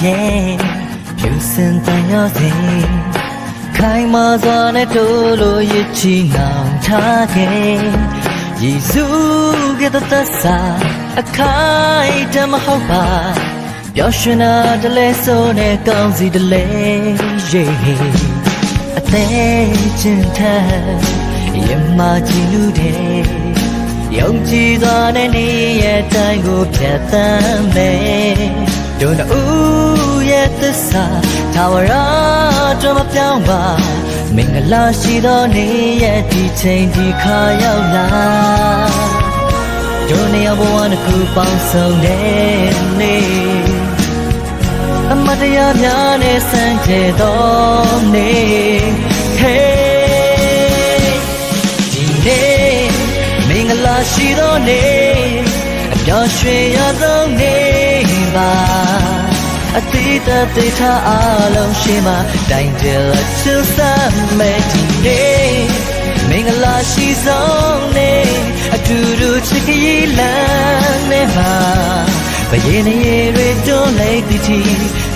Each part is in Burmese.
ရဲ့ဖြူစင်တန်ရစေခိုင်မာစွာနဲ့တို့လိုရချီငောင်ထားခဲ့ယေစုကတဲ့သစ္စာအခိုင်တမဟုတ်ပါပျော်ရွှင်တာတလဲဆိုနဲ့ကောင်းစီတလဲရဲ့အသေးချင်းထရမကြီးလူတဲ့ယုံကြည်စွာနဲ့နေရဲ့တိုင်းကိုဖြတ်သန်းမယ်တို့တို့ရဲ့သစ္စာထာဝရတော်မပြောင်းပါမင်္ဂလာရှိသောနေရဲ့ဒီချိန်ဒီခါရောက်လာတို့နေဘဝတစ်ခုပေါင်းစုံတဲ့နေအမတရားများနဲ့ဆန်းကျဲသောနေဟေးဒီနေ့မင်္ဂလာရှိသောနေအပျော်ရွှင်ရသောနေပါအတိတ်တေထားအလုံးရှိမှတိုင်တယ်လက်ချစ်စမ်းမဲ့ဒီနေ့မင်္ဂလာရှိဆုံးနေအတူတူချစ်ကြီးလမ်းနဲ့မှာဘယင်းရေတွေတွန်းလိုက်သည်ချီ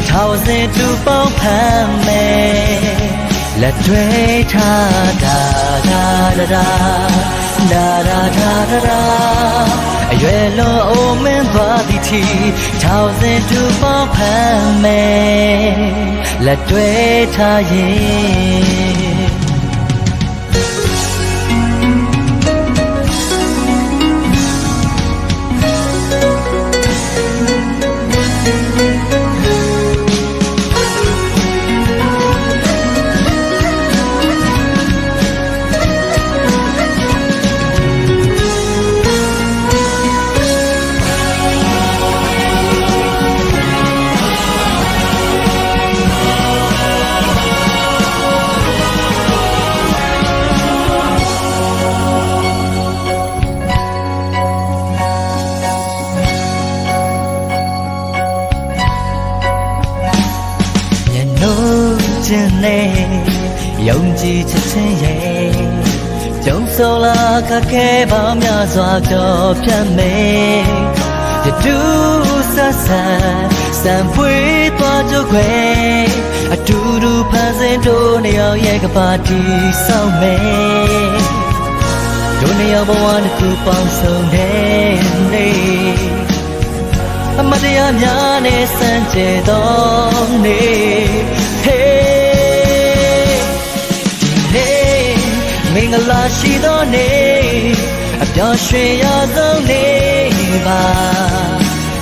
ထောင်စင်တူပေါင်းဖမ်းမယ်လက်တွေထားတာဒါဒါဒါဒါဒါဒါအရွယ်လွန်အိုမင်းသွားသည်ချီထောင်စင်တူပေါင်းဖမ်းမယ်လက်တွေထားရင်ခြင်းနဲ့ယုံကြည်ခြင်းရဲ့ကြုံဆိုလာခက်ခဲပါများစွာကြောဖြတ်မယ်တတူဆက်ဆံစံပွေးသွားကြွယ်အတူတူဖန်ဆင်းတို့နှစ်ယောက်ရဲ့ကပါတီဆောင်မယ်တို့နှစ်ယောက်ဘဝတစ်ခုပေါင်းစုံတဲ့နေ့အမတရားများနဲ့စံကျဲသောနေ့ဟေးမင်္ဂလာရှိသောနေအပျော်ရွှင်ရသောနေပါ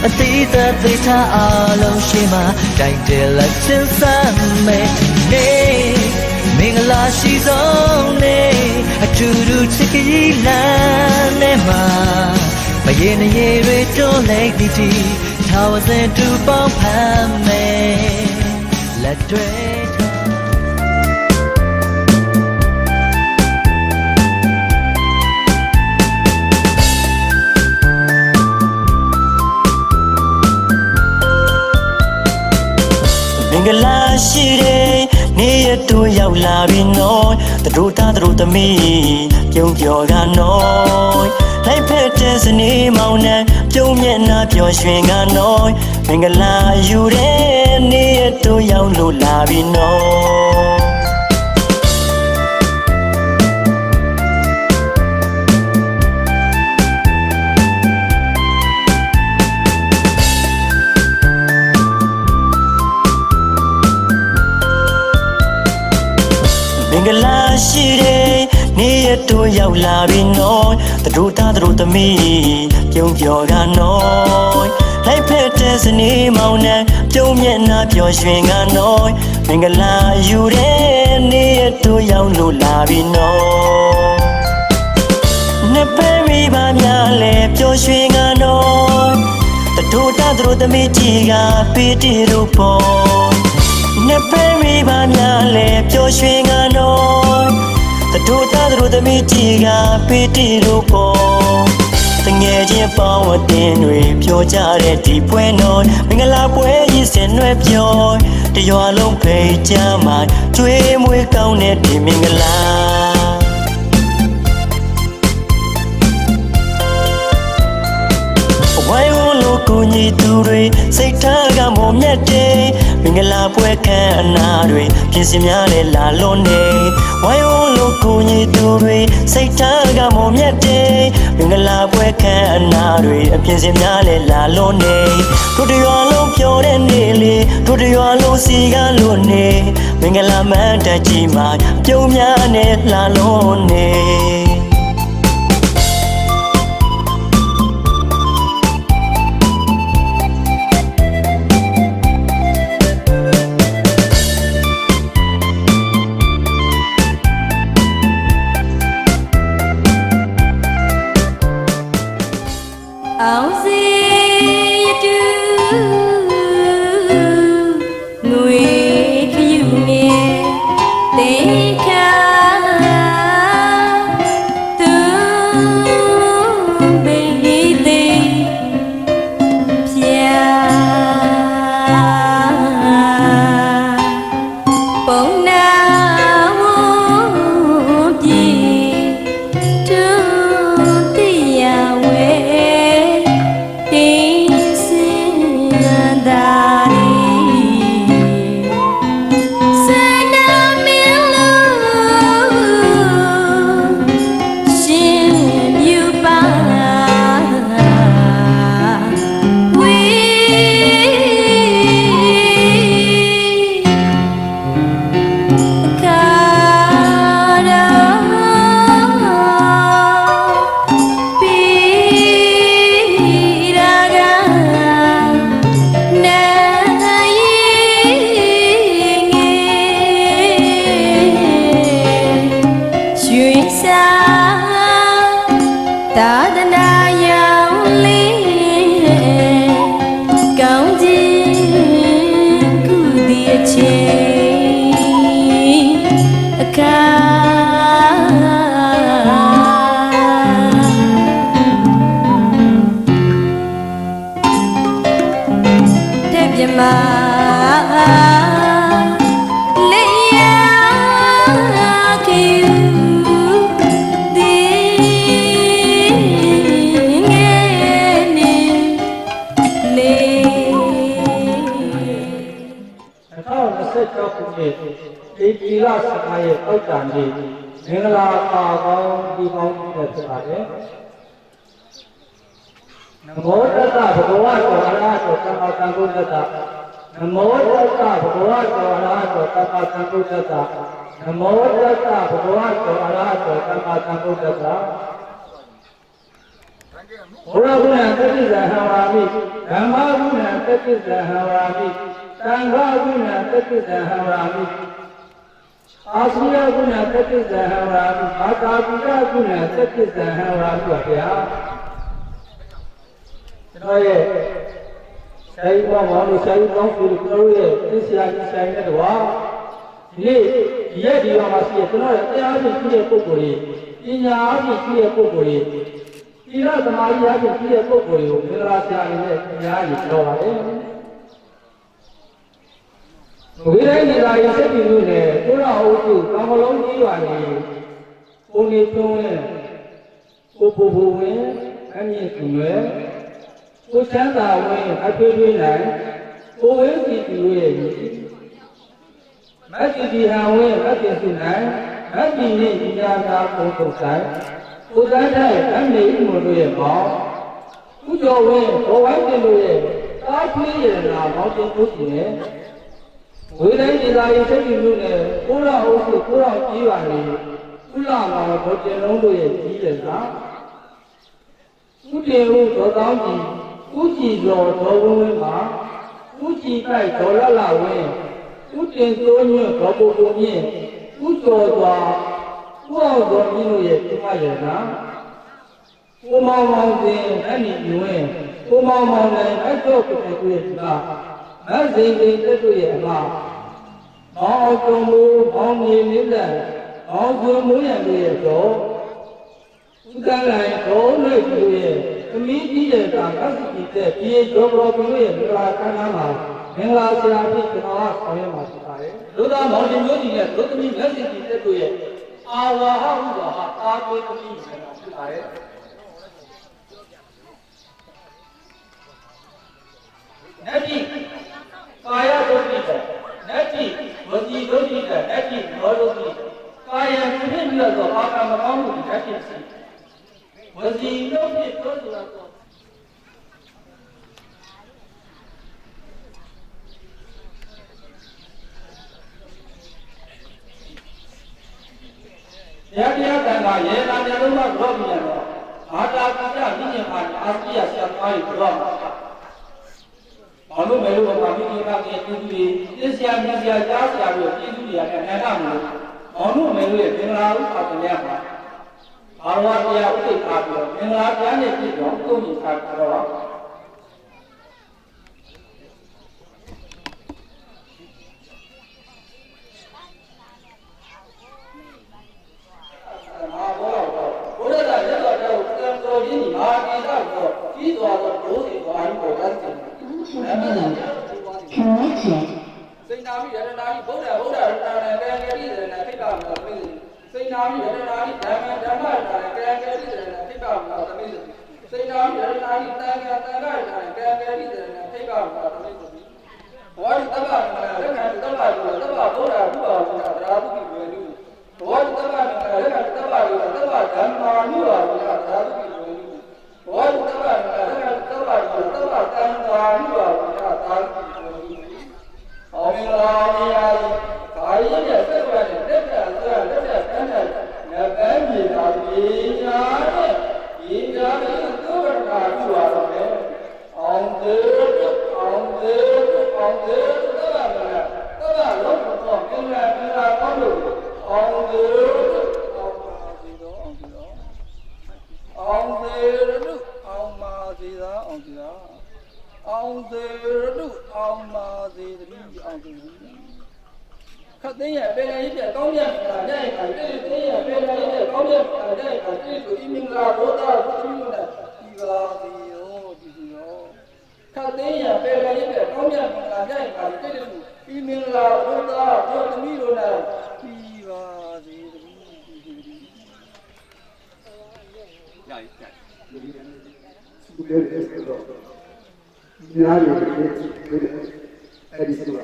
အတိတ်သေချာအလုံးရှိမှတိုင်တယ်လက်ချင်းစမ်းမဲ့နေမင်္ဂလာရှိသောနေအတူတူချစ်ကြီးလမ်းနဲ့မှာမရေနေတွေတွန်းလိုက်သည်တီထာဝစင်တူပေါင်းဖမ်းမယ်လက်တွေမင်္ဂလာရှိတဲ့နေ့ရက်တို့ရောက်လာပြီနော်တို့သားတို့သမီးပြုံးကျော်ကနော်လိုက်ဖက်တဲ့စနေမောင်နှံပြုံးမျက်နှာပျော်ရွှင်ကနော်မင်္ဂလာယူတဲ့နေ့ရက်တို့ရောက်လို့လာပြီနော်မင်္ဂလာရှိတဲ့နေ့ရက်တို့ရောက်လာပြီနော်တို့သားတို့သမီးပြုံးကျော်ကနော်လိုက်ဖက်တဲ့စနေမောင်နှံပြုံးမျက်နှာပျော်ရွှင်ကနော်မင်္ဂလာယူတဲ့နေ့ရက်တို့ရောက်လို့လာပြီနော်နှစ်ဖက်မိဘများလဲပျော်ရွှင်ကနော်တို့သားတို့သမီးကြီးကပေးတီတို့ပေါ်နှစ်ဖက်မိဘများလဲပျော်ရွှင်ကနော်တို့သားတို့သမီးကြီးကပေးတီတို့ပေါ်တငယ်ချင်းပေါင်းအတင်းတွေပြောကြတဲ့ဒီပွဲတော်မင်္ဂလာပွဲကြီးဆင်နွယ်ပြောတရွာလုံးဖိတ်ကြမှာကျွေးမွေးကောင်းတဲ့ဒီမင်္ဂလာဝိုင်းဝန်းလို့ကို ညီသူတွေစိတ်ထားကမောမြတ်တယ်မင်္ဂလာပွဲခံအနာတွေပြင်ဆင်များလဲလာလွန်နေဝိုင်းဝန်းလို့ကိုညီသူတွေစိတ်ထားကမောမြတ်တယ်မင်္ဂလာပွဲခံအနာတွေအပြင်ဆင်များလဲလာလွန်နေတို့တရွာလုံးပြောတဲ့နေလေတို့တရွာလုံးစီကလွန်နေမင်္ဂလာမန်တက်ကြီးမှာပြုံးများနဲ့လာလွန်နေအောင်စီရတူငွေခယူမြေတေခါသူဘေးသေးပြပုံနာဝပြေတူတရားဝဲသာသနာရောင်လေးကောင်းခြင်းကုသည့်အချိန်အခါတဲ့ပြမဒီလ15ရက်တောက်တန်ကြီးမင်္ဂလာပါကောင်းဒီကောင်းတဲ့ဖြစ်ပါတယ်နမောတတ္တဘဂဝတောအရဟတောသမ္မာသမ္ဗုဒ္ဓတ္တနမောတတ္တဘဂဝတောအရဟတောသမ္မာသမ္ဗုဒ္ဓတ္တနမောတတ္တဘဂဝတောအရဟတောသမ္မာသမ္ဗုဒ္ဓတ္တဘုရားကုဏတတိဇဟံဝါမိဓမ္မကုဏတတိဇဟံဝါမိသံဃာကုဏတတိဇဟံဝါမိအာစီယကုဏတတိဇဟံဝါမိဘာတာပိကကုဏတတိဇဟံဝါမိပါဗျာကျွန်တော်ရဲ့ဆိုင်ပေါ်မှာလို့ဆိုင်ကောင်းပြီကျွန်တော်ရဲ့သိစရာကြီးဆိုင်တဲ့ကွာဒီနေ့ဒီရက်ဒီမှာရှိရကျွန်တော်ရဲ့တရားချင်းရှိတဲ့ပုဂ္ဂိုလ်ကြီးပညာအချင်းရှိတဲ့ပုဂ္ဂိုလ်ကြီးဒီရသမာဓိအချင်းရှိတဲ့ပုဂ္ဂိုလ်ကိုမင်္ဂလာဆရာကြီးနဲ့အများကြီးပြောပါတယ်ဝိရိယနေတာရစိတ်ပြီးလို့လေကိုရဟုတ်သူကောင်းကလုံးကြီးပါနေကိုနေသွင်းနဲ့ကိုပူပူဝင်အမြင့်သူရွယ်ကိုချမ်းသာဝင်အထွေထွေနိုင်ကိုဝင်းစီသူရဲ့မတ်တီဒီဟံဝင်မတ်တီစုနိုင်မတ်တီနဲ့ဉာဏ်သာပုံပုံဆိုင်ကိုတန်းတဲ့အမေဥမတို့ရဲ့ပေါင်းဥကျော်ဝင်ဘောဝိုင်းတင်တို့ရဲ့တားထွေးရနာပေါင်းတင်ဖို့ရှိနေဝိရိယနေတာရစိတ်ပြီးလို့လေကိုရဟုတ်သူကိုရကြီးပါလေကုလမှာဘောတင်လုံးတို့ရဲ့ကြီးရတာဥတေဟုဒေါတောင်းကြီးဥကြည်တော်ဒေါဝင်းဝင်းမှာဥကြည်ပိုက်ဒေါ်လလဝင်းဥတင်သိုးညွတ်ဒေါ်ပူပူမြင့်ဥကျော်စွာဥအောင်တော်ကြီးတို့ရဲ့ဒီမရနာကိုမောင်မောင်စဉ်အဲ့ဒီညွင်းကိုမောင်မောင်လည်းအတော့ကိုတွေ့တွေ့တာမဇင်ပင်တက်တို့ရဲ့အမမောင်အောင်တုံမူမောင်မြေလေးလက်မောင်ကျွမိုးရံတို့ရဲ့တော့ဥက္ကလိုင်ဒေါ်လေးတို့ရဲ့သမီးကြီးရဲ့ကကပ်စီတဲ့ပြေကျော်တော်တို့ရဲ့မင်္ဂလာကမ်းနားမှာမင်္ဂလာဆရာဖြစ်ကျွန်တော်ဆောင်ရွက်မှာဖြစ်ပါတယ်လူသားမောင်ရှင်မျိုးကြီးနဲ့လူသမီးလက်စီကြီးတက်တို့ရဲ့အာဝါဟဥပါဟာအာသွေးသမီးဖြစ်ပါတယ် နတ္တိကာယဒုတိတနတ္တိဝစီဒုတိတနတ္တိဘောဒုတိကာယံဖြစ်ပြီးတော့အာကမကောင်းမှုနတ္တိစီဝစီဒုတိဆိုတော့တရားတန်ခါရေနာမျိုးလုံးတော့ပြောပြရတော့အာတာပိယနိညမှာအာပိယဆရာသားကြီးပြောမှာဘာလို့မဲလို့ဘာမိမိကကျေးဇူးတွေသိစရာမြင်စရာကြားစရာတွေကျေးဇူးတွေရတယ်အနန္တမလို့ဘောလို့မဲလို့ရဲ့မင်္ဂလာဥပဒနာမှာဘာဝတရားဥဒိတာပြီးတော့မင်္ဂလာတရားနဲ့ပြည့်တော့ကိုယ်ကြီးသာတော့စိတ်နာမိရတနာမိဗုဒ္ဓရတနာနဲ့ကံကတိရတနာဖိတာမှာသမီးစိတ်နာမိရတနာမိဓမ္မရတနာနဲ့ကံကတိရတနာဖိတာမှာသမီးစိတ်နာမိရတနာမိတန်ခါတန်ခါရတနာနဲ့ကံကတိရတနာဖိတာမှာသမီးဘောဓိတဗ္ဗမင်္ဂလာရက္ခတဗ္ဗယောတဗ္ဗဗုဒ္ဓဘုရားဘုရားတရားသူဝေလူဘောဓိတဗ္ဗမင်္ဂလာရက္ခတဗ္ဗယောတဗ္ဗဓမ္မာနုဘုရားတရားသူဝေလူဘောဓိတဗ္ဗမင်္ဂလာရက္ခတဗ္ဗယောတဗ္ဗသံဃာနုဘုရားတရားသူဝေလူအောင်မင်္ဂလာတရားခါရည်နဲ့ဆက်ရတဲ့တက်တာဆိုလက်တက်တန်းတဲ့နဗန်းမြေသာပြေညာတဲ့ဒီညာတဲ့သုဘတာပြုရတော့မယ်အောင်သေးအောင်သေးအောင်သေးသဘာဝနဲ့သဘာဝလုံးတော့မင်္ဂလာကောင်းလို့အောင်သေးအောင်ပါစီတော့အောင်သေးတို့အောင်ပါစီသာအောင်စီသာအောင်သေးတို့အောင်ပါစေတည်းအောင်သေးခတ်သိရပေလာရေးပြကောင်းရတာတဲ့အခါတိသိရပေလာရေးပြကောင်းရတာတဲ့အခါတိဆိုဒီမင်္ဂလာဘုရားဘုရားနဲ့ဒီပါစီရောဒီစီရောခတ်သိရပေလာရေးပြကောင်းရတာတဲ့အခါတိဆိုဒီမင်္ဂလာဘုရားဘုရားသမီးတို့နဲ့ဒီပါစေတည်းရရဒီများရည်အဲ့ဒီဆိုတာ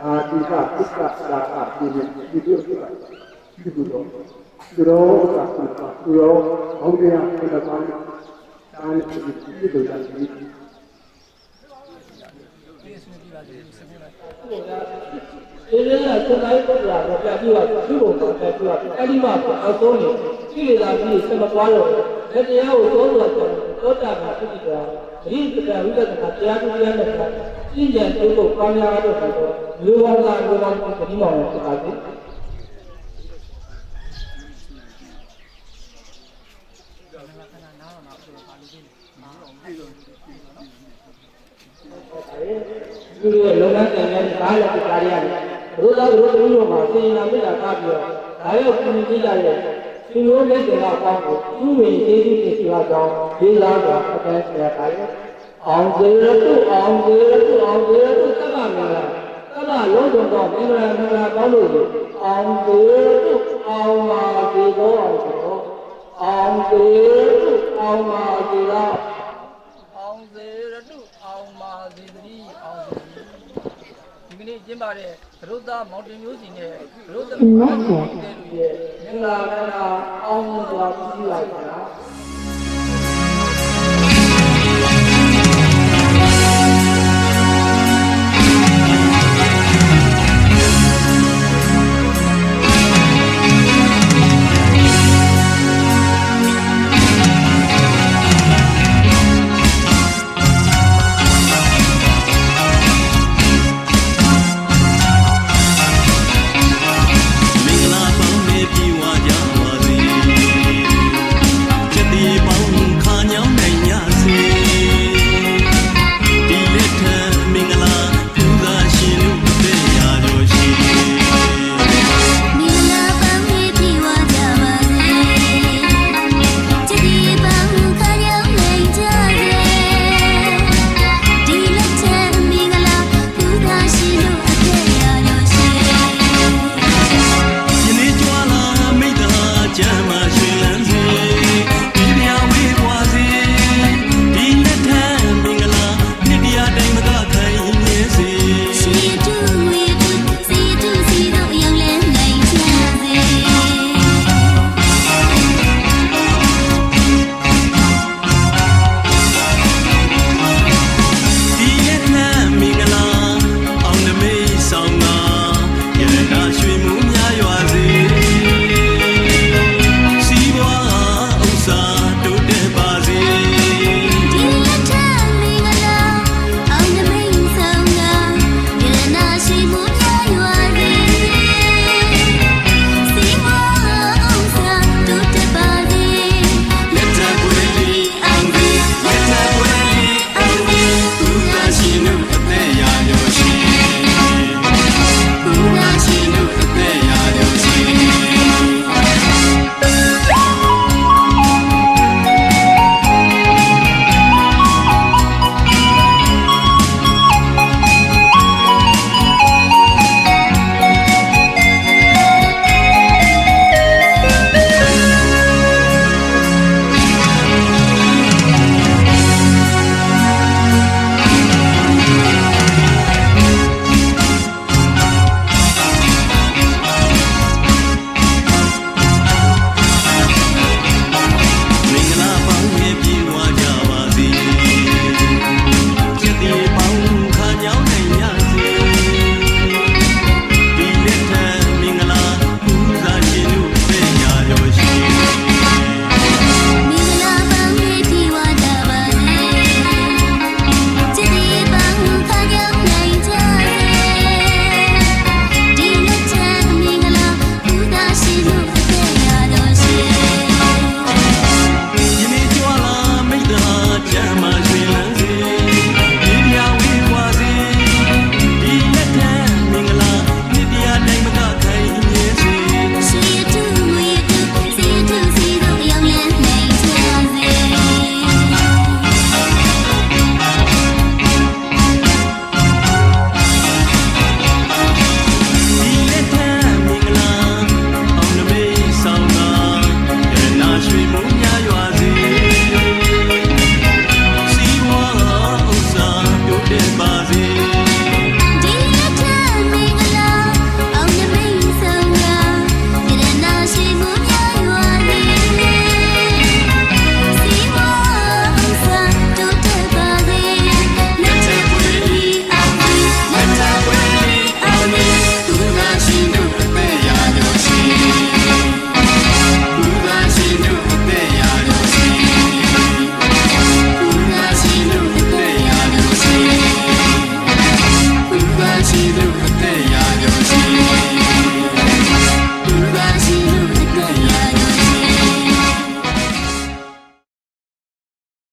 အာတိကပုက္ခစာအပြည့်ဒီလိုဆိုတာဒီလိုတော့သူတော်ဘုရားဘုရားပဒပါတာနဲ့ဒီလိုကြည့်ဒီလိုကစလိုက်ပုဒ်လာတော့ပြပြပါသူ့ဘုံတော့ပြပြအဲ့ဒီမှာအဆုံးနေကိလေသာကြီးဆက်မပွားတော့လက်တရားကိုသုံးလို့သောတာပန်ဖြစ်ပြီးတော့အရိပဒဝိပဿနာတရားတရားနဲ့ရှင်းကြံတိုးဖို့ကောင်းများတော့ဆိုတော့လူဝါဒလူဝါဒကိုဒီမှာဖြစ်ပါသေးဒီလိုလုံငန်းတင်တဲ့ကားလက်ကားရတယ်ဘုရားတို့တို့တို့မှာစေနာမေတ္တာကားပြီးတော့ဒါရောက်ပြုနေကြတဲ့ဒီလိုလက်တင်တော့ကောင်းကိုသူ့ဝင်ကျေးဇူးတင်စွာကြောင်းဒေလာတော်အတန်းဆရာပါရဲ့အောင်စေရတုအောင်စေရတုအောင်စေရတုသဗ္ဗမင်္ဂလာသဗ္ဗလုံးစုံသောမင်္ဂလာကောင်းလို့အောင်စေရတုအောင်ပါစေသောအောင်စေရတုအောင်ပါစေသောအောင်စေရတုအောင်ပါစေတည်းအောင်စေဒီကနေ့ကျင်းပတဲ့သရုပ်သားမောင်တင်မျိုးစီနဲ့သရုပ်သမီးမောင်တင်ရဲ့မင်္ဂလာအောင်စွာပြုပါကြပါ